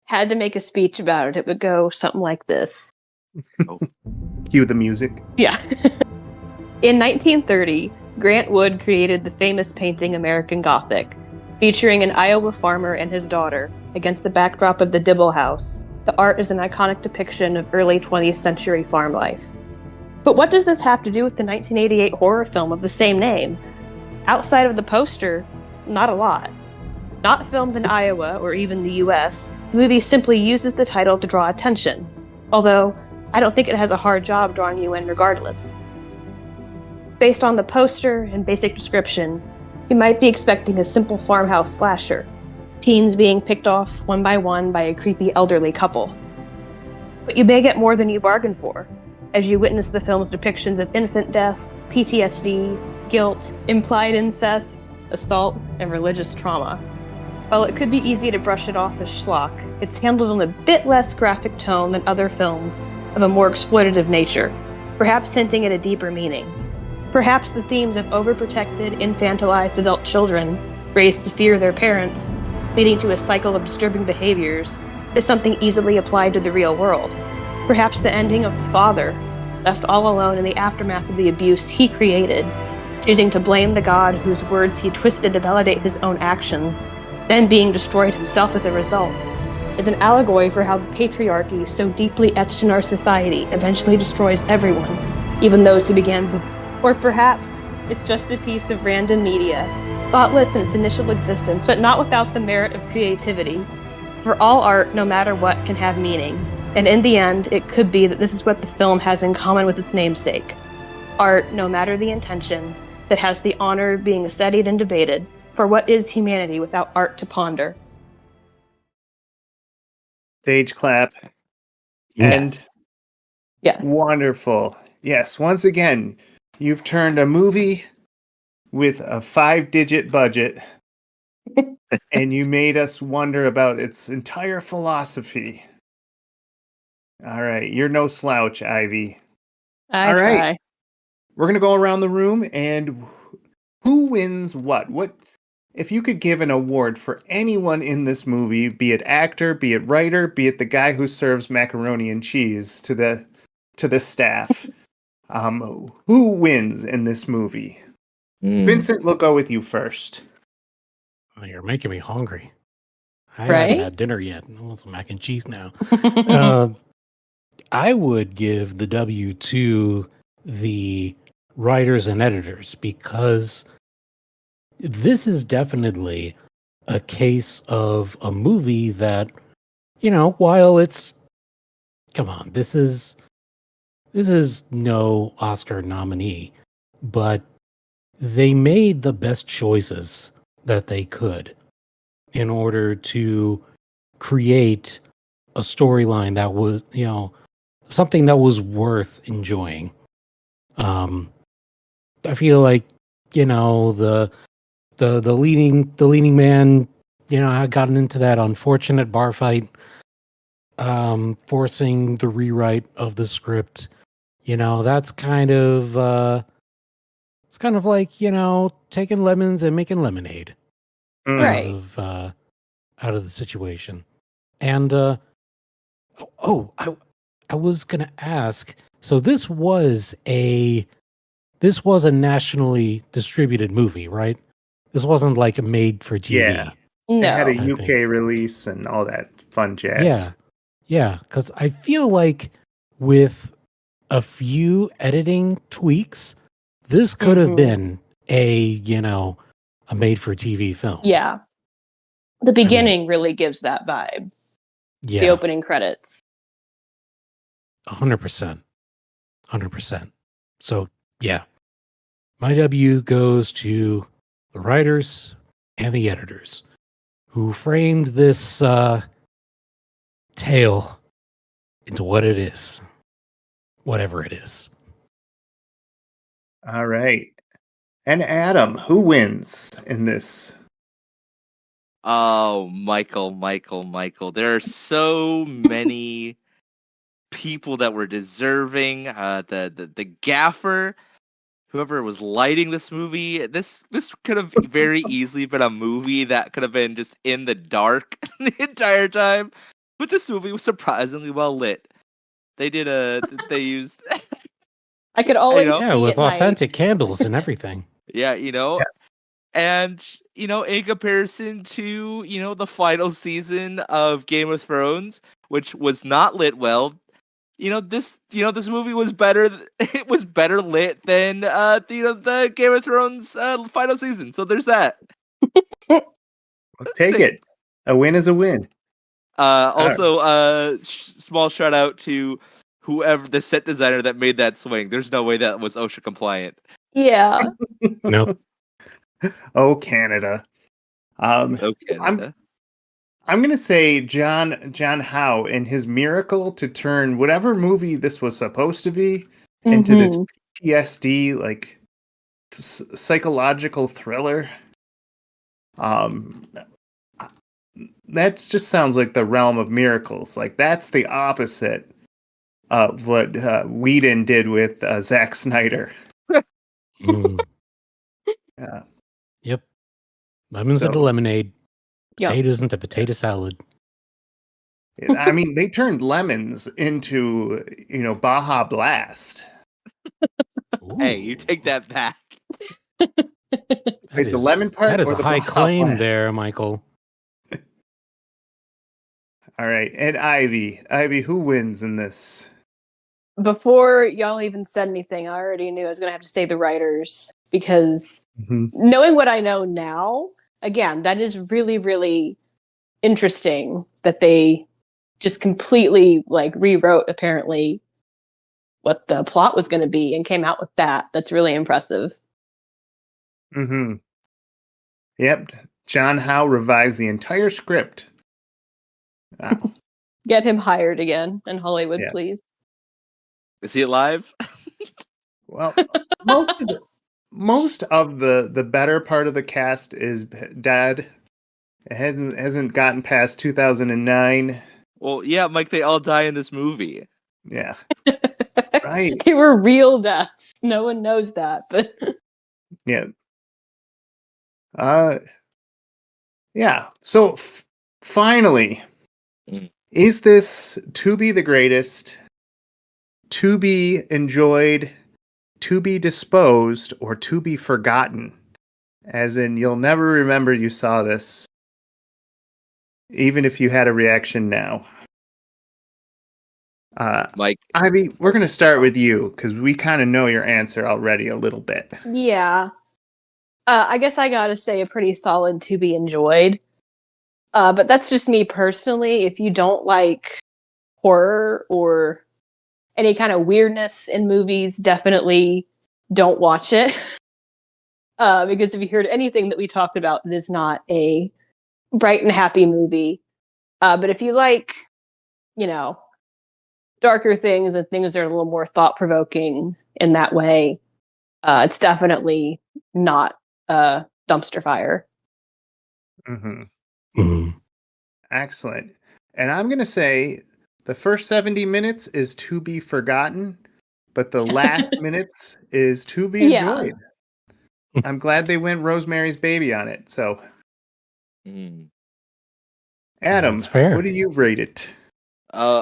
had to make a speech about it, it would go something like this. Cue the music. Yeah. In 1930, Grant Wood created the famous painting American Gothic, featuring an Iowa farmer and his daughter against the backdrop of the Dibble House. The art is an iconic depiction of early 20th century farm life. But what does this have to do with the 1988 horror film of the same name? Outside of the poster, not a lot. Not filmed in Iowa or even the US, the movie simply uses the title to draw attention, although I don't think it has a hard job drawing you in regardless. Based on the poster and basic description, you might be expecting a simple farmhouse slasher, teens being picked off one by one by a creepy elderly couple. But you may get more than you bargained for, as you witness the film's depictions of infant death, PTSD, guilt, implied incest, assault, and religious trauma. While it could be easy to brush it off as schlock, it's handled in a bit less graphic tone than other films of a more exploitative nature, perhaps hinting at a deeper meaning. Perhaps the themes of overprotected, infantilized adult children raised to fear their parents, leading to a cycle of disturbing behaviors, is something easily applied to the real world. Perhaps the ending of the father, left all alone in the aftermath of the abuse he created, choosing to blame the God whose words he twisted to validate his own actions, then being destroyed himself as a result, is an allegory for how the patriarchy so deeply etched in our society eventually destroys everyone, even those who began with. Or perhaps it's just a piece of random media, thoughtless in its initial existence, but not without the merit of creativity. For all art, no matter what, can have meaning, and in the end, it could be that this is what the film has in common with its namesake. Art, no matter the intention, that has the honor of being studied and debated, for what is humanity without art to ponder? Stage clap. Yes. And Yes. wonderful. Yes, once again, you've turned a movie with a 5-digit budget and you made us wonder about its entire philosophy. All right, you're no slouch, Ivy. I All right. try. We're going to go around the room and who wins what? What if you could give an award for anyone in this movie, be it actor, be it writer, be it the guy who serves macaroni and cheese to the staff, who wins in this movie? Vincent, we'll go with you first. Oh, you're making me hungry. I Right? haven't had dinner yet. I want some mac and cheese now. I would give the W to the writers and editors because this is definitely a case of a movie that, you know, while it's come on, this is no Oscar nominee, but they made the best choices that they could in order to create a storyline that was, something that was worth enjoying. I feel like, the leading man, had gotten into that unfortunate bar fight, forcing the rewrite of the script. That's kind of it's kind of like, taking lemons and making lemonade out Right. of the situation. And I was gonna ask. So this was a nationally distributed movie, right? This wasn't like a made for TV. Yeah. It had a No. UK release and all that fun jazz. Yeah, because I feel like with a few editing tweaks, this could have been a made for TV film. Yeah. The beginning really gives that vibe. Yeah, The opening credits. 100%. 100%. So, yeah. My W goes to the writers and the editors who framed this tale into what it is. Whatever it is. All right. And Adam, who wins in this? Oh, Michael. There are so many people that were deserving. The gaffer, whoever was lighting this movie, this could have very easily been a movie that could have been just in the dark the entire time. But this movie was surprisingly well lit. They used I could always know? Yeah, see with at night. authentic candles and everything. yeah, and in comparison to the final season of Game of Thrones, which was not lit well, this movie was better. It was better lit than the Game of Thrones final season. So there's that. Well, take it. A win is a win. Also, small shout out to whoever the set designer that made that swing. There's no way that was OSHA compliant. Yeah. Nope. Oh, Canada. Oh, Canada. I'm gonna say John Howe in his miracle to turn whatever movie this was supposed to be into this PTSD like psychological thriller. That just sounds like the realm of miracles. Like that's the opposite of what Whedon did with Zack Snyder. Mm. Yeah. Yep. Lemons into So- lemonade. Yep. Potatoes into potato salad. I mean, they turned lemons into, Baja Blast. Hey, you take that back. Wait, the lemon part That is or a the high Baja claim Blast? there, Michael. All right, and Ivy, who wins in this? Before y'all even said anything, I already knew I was going to have to say the writers because knowing what I know now, again, that is really, really interesting that they just completely rewrote apparently what the plot was going to be and came out with that. That's really impressive. Mm-hmm. Yep, John Howe revised the entire script. Wow. Get him hired again in Hollywood, Yeah. please. Is he alive? Well, most of the better part of the cast is dead. It hasn't gotten past 2009. Well, yeah, Mike. They all die in this movie. Yeah. Right. They were real deaths. No one knows that, but Yeah. Yeah. So finally, is this to be the greatest, to be enjoyed, to be disposed, or to be forgotten? As in, you'll never remember you saw this, even if you had a reaction now. Mike, Ivy, we're going to start with you because we kind of know your answer already a little bit. yeah. I guess I gotta say a pretty solid to be enjoyed. But that's just me personally. If you don't like horror or any kind of weirdness in movies, definitely don't watch it. Because if you heard anything that we talked about, it is not a bright and happy movie. But if you like, you know, darker things and things that are a little more thought provoking in that way, it's definitely not a dumpster fire. Mm-hmm. Mm-hmm. Excellent. And I'm going to say the first 70 minutes is to be forgotten, but the last minutes is to be Yeah. enjoyed. I'm glad they went Rosemary's Baby on it. So, Adam, That's fair. what do you rate it?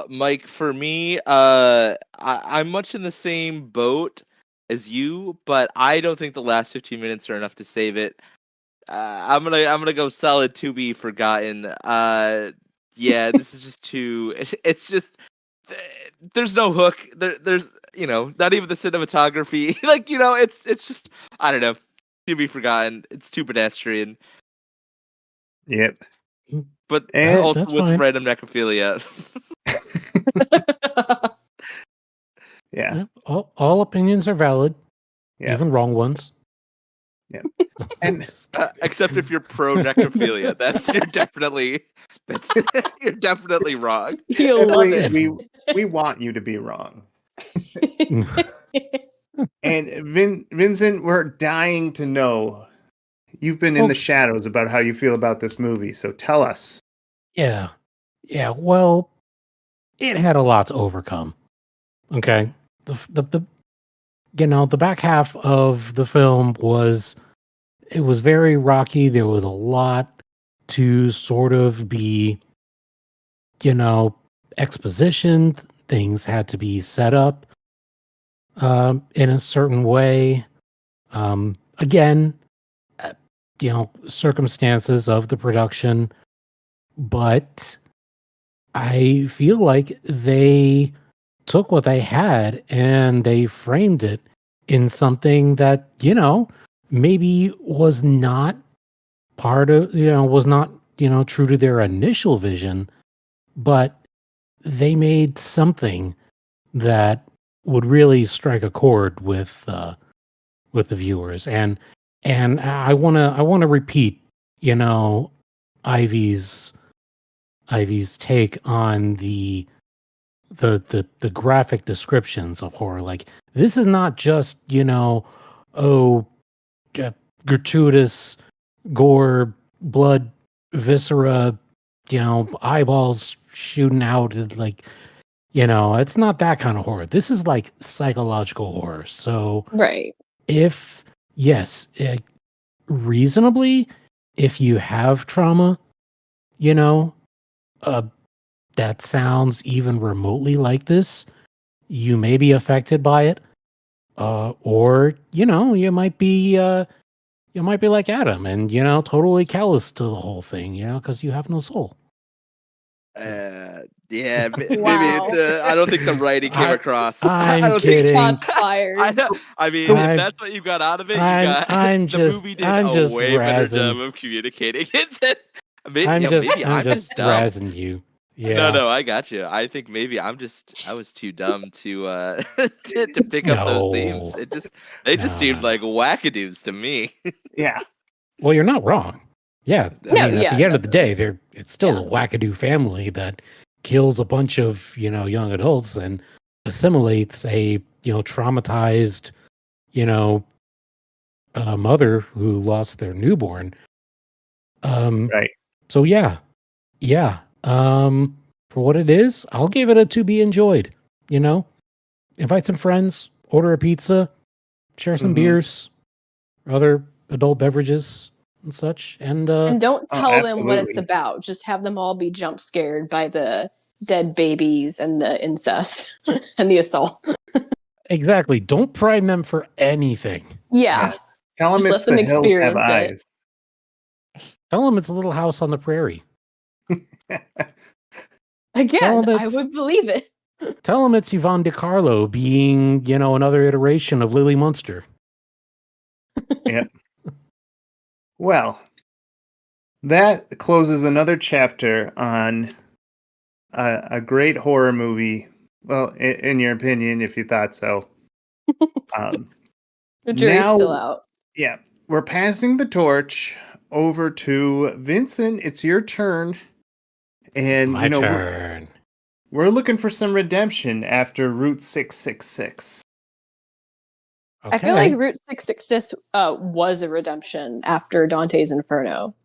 Mike, for me, I'm much in the same boat as you, but I don't think the last 15 minutes are enough to save it. I'm gonna go solid to be forgotten. Yeah, this is just too. It's just there's no hook. There's not even the cinematography. Like it's just I don't know. To be forgotten. It's too pedestrian, Yep. but And also that's with fine. random necrophilia. yeah. Yeah, all opinions are valid, Yeah. even wrong ones. Yeah. And Except if you're pro necrophilia, you're definitely wrong. You and love it. we want you to be wrong. And Vincent, we're dying to know. You've been in the shadows about how you feel about this movie, so tell us. Yeah. Well, it had a lot to overcome. Okay. The back half of the film was very rocky. There was a lot to sort of be, exposition. Things had to be set up in a certain way. Again, circumstances of the production, but I feel like they took what they had and they framed it in something that, maybe was not true to their initial vision, but they made something that would really strike a chord with the viewers. And I want to repeat, Ivy's take on the graphic descriptions of horror. Like, this is not just oh, gratuitous gore, blood, viscera, eyeballs shooting out, and like, it's not that kind of horror. This is like psychological horror. So Right. if yes, reasonably, if you have trauma, you know, uh, that sounds even remotely like this, you may be affected by it, or you might be like Adam and totally callous to the whole thing, because you have no soul. Yeah, maybe Wow. I don't think the writing came across. I I'm don't think kidding. Shots fired. I mean, if I'm- that's what you got out of it, I'm the just movie did a way better job of communicating it than I'm just dumb. razzing you. No, Yeah. I got you. I think maybe I was too dumb to to pick up those themes. No. They No, just seemed no. like wackadoos to me. Yeah. Well, you're not wrong. Yeah. I No, mean, at yeah, the end of the day, definitely. it's still a wackadoo family that kills a bunch of, young adults and assimilates a, traumatized, mother who lost their newborn. Right. So yeah. For what it is, I'll give it a to be enjoyed. Invite some friends, order a pizza, share some Mhm. beers, other adult beverages and such, and And don't Oh, tell them what it's absolutely. about. Just have them all be jump scared by the dead babies and the incest and the assault. exactly. Don't prime them for anything. Yeah. Yeah. Tell them Just it's let them the hills have experience it. eyes. Tell them it's a little house on the prairie. Again, them I it's- would believe it. Tell them it's Yvonne DiCarlo being, another iteration of Lily Munster. Yep. Well, that closes another chapter on a great horror movie. Well, in your opinion, if you thought so. The jury's Now, still out. yeah, we're passing the torch over to Vincent. It's your turn. And, My turn. We're looking for some redemption after Route 666. I feel like Route 666 was a redemption after Dante's Inferno.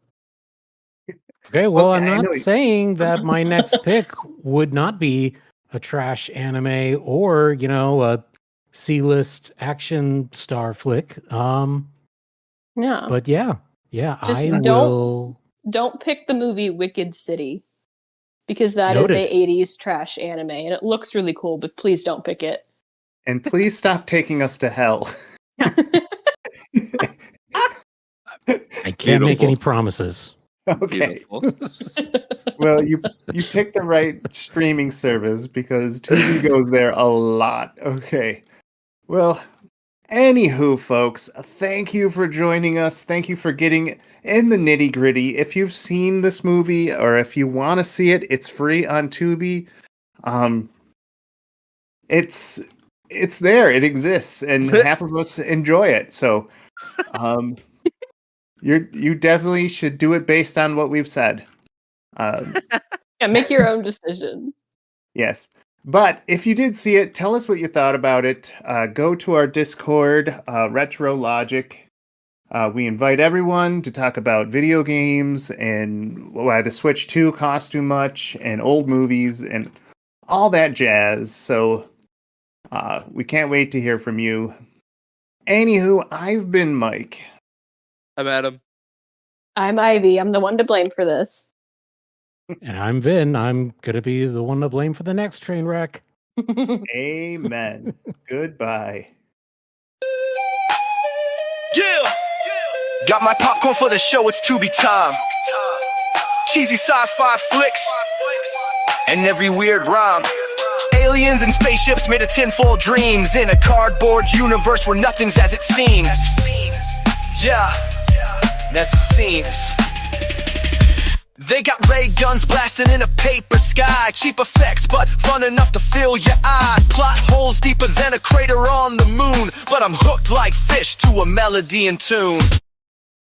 Okay, well, I'm I not know. saying that my next pick would not be a trash anime or, a C-list action star flick. Yeah. But yeah, Just don't pick the movie Wicked City, because that is Noted. a 80s trash anime and it looks really cool, but please don't pick it. And please stop taking us to hell. I can't make any promises. Okay. Well, you picked the right streaming service because Tubi goes there a lot. Okay. Well, anywho, folks, thank you for joining us. Thank you for getting in the nitty gritty. If you've seen this movie or if you want to see it, it's free on Tubi. It's there. It exists, and half of us enjoy it. So, you definitely should do it based on what we've said. Yeah, make your own decision. Yes. But if you did see it, tell us what you thought about it. Go to our Discord, Retro Logic. We invite everyone to talk about video games and why the Switch 2 cost too much and old movies and all that jazz. So we can't wait to hear from you. Anywho, I've been Mike. I'm Adam. I'm Ivy. I'm the one to blame for this. And I'm Vin. I'm going to be the one to blame for the next train wreck. Amen. Goodbye. Yeah! Got my popcorn for the show, it's Tubi time. Cheesy sci-fi flicks and every weird rhyme. Aliens and spaceships made of tinfoil dreams in a cardboard universe where nothing's as it seems. Yeah, as it seems. They got ray guns blasting in a paper sky. Cheap effects, but fun enough to fill your eye. Plot holes deeper than a crater on the moon, but I'm hooked like fish to a melody and tune.